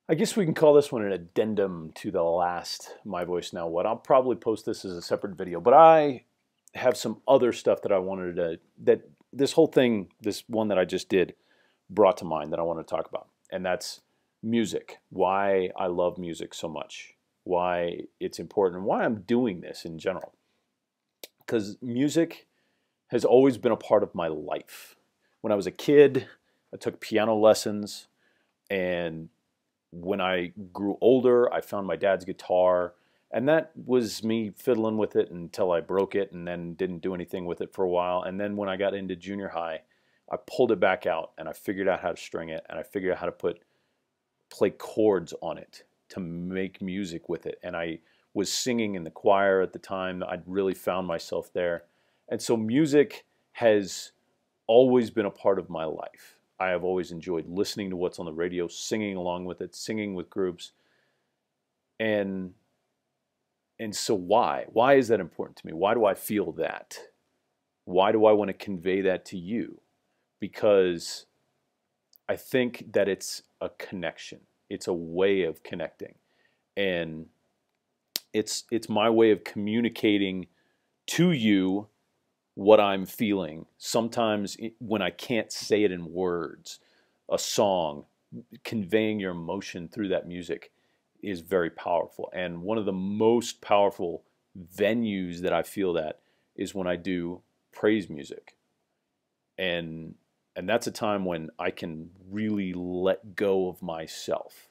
I guess we can call this one an addendum to the last My Voice Now What. I'll probably post this as a separate video, but I have some other stuff that I wanted to, that this whole thing, this one that I just did, brought to mind that I want to talk about. And that's music, why I love music so much, why it's important, and why I'm doing this in general. Because music has always been a part of my life. When I was a kid, I took piano lessons, and when I grew older, I found my dad's guitar, and that was me fiddling with it until I broke it and then didn't do anything with it for a while. And then when I got into junior high, I pulled it back out and I figured out how to string it, and I figured out how to play chords on it to make music with it. And I was singing in the choir at the time. I'd really found myself there. And so music has always been a part of my life. I have always enjoyed listening to what's on the radio, singing along with it, singing with groups. And so why? Why is that important to me? Why do I feel that? Why do I want to convey that to you? Because I think that it's a connection. It's a way of connecting. And it's my way of communicating to you what I'm feeling. Sometimes when I can't say it in words, a song, conveying your emotion through that music is very powerful. And one of the most powerful venues that I feel that is when I do praise music. And that's a time when I can really let go of myself.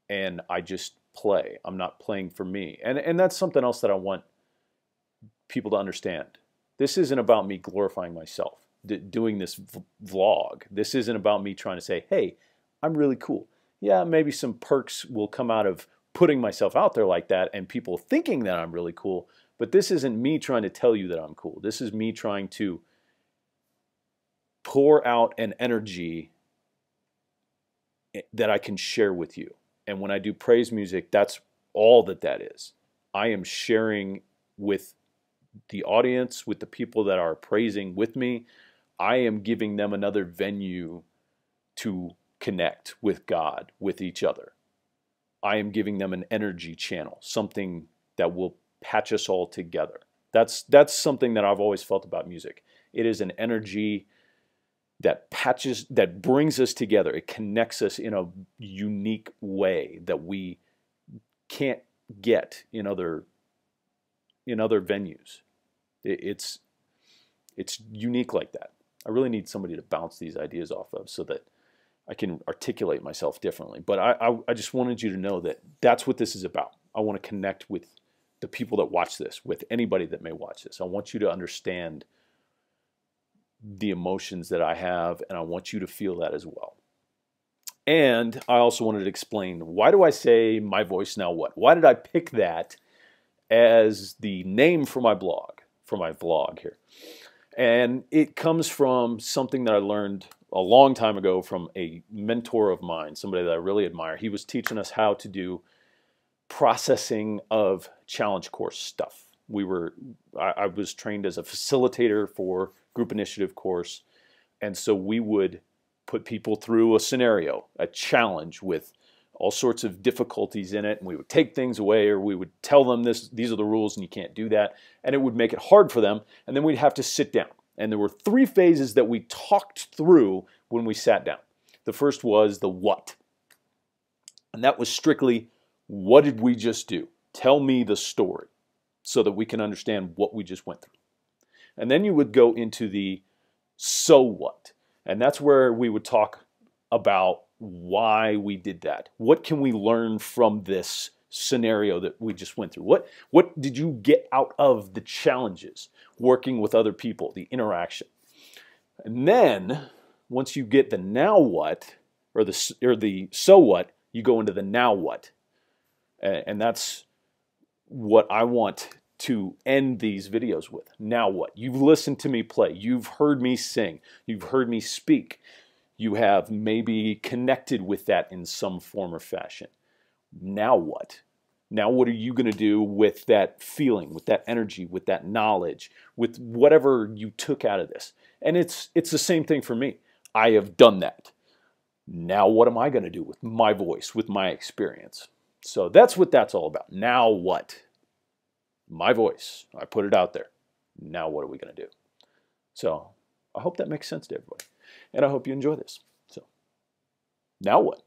And I just play. I'm not playing for me. And that's something else that I want people to understand. This isn't about me glorifying myself, doing this vlog. This isn't about me trying to say, hey, I'm really cool. Yeah, maybe some perks will come out of putting myself out there like that and people thinking that I'm really cool, but this isn't me trying to tell you that I'm cool. This is me trying to pour out an energy that I can share with you. And when I do praise music, that's all that is. I am sharing with the audience, with the people that are praising with me. I am giving them another venue to connect with God, with each other. I am giving them an energy channel, something that will patch us all together. That's something that I've always felt about music. It is an energy that brings us together. It connects us in a unique way that we can't get in other venues. It's unique like that. I really need somebody to bounce these ideas off of so that I can articulate myself differently. But I just wanted you to know that that's what this is about. I want to connect with the people that watch this, with anybody that may watch this. I want you to understand the emotions that I have, and I want you to feel that as well. And I also wanted to explain, why do I say My Voice Now What? Why did I pick that as the name for my blog, for my vlog here? And it comes from something that I learned a long time ago from a mentor of mine, somebody that I really admire. He was teaching us how to do processing of challenge course stuff. I was trained as a facilitator for group initiative course, and so we would put people through a scenario, a challenge with all sorts of difficulties in it, and we would take things away, or we would tell them these are the rules and you can't do that, and it would make it hard for them, and then we'd have to sit down. And there were 3 phases that we talked through when we sat down. The first was the what, and that was strictly, what did we just do? Tell me the story so that we can understand what we just went through. And then you would go into the so what, and that's where we would talk about why we did that. What can we learn from this scenario that we just went through? What did you get out of the challenges, working with other people, the interaction? And then once you get the now what, or the so what, you go into the now what. And that's what I want to end these videos with. Now what? You've listened to me play. You've heard me sing. You've heard me speak. You have maybe connected with that in some form or fashion. Now what? Now what are you going to do with that feeling, with that energy, with that knowledge, with whatever you took out of this? And it's the same thing for me. I have done that. Now what am I going to do with my voice, with my experience? So that's what that's all about. Now what? My voice. I put it out there. Now what are we going to do? So I hope that makes sense to everybody. And I hope you enjoy this. So now what?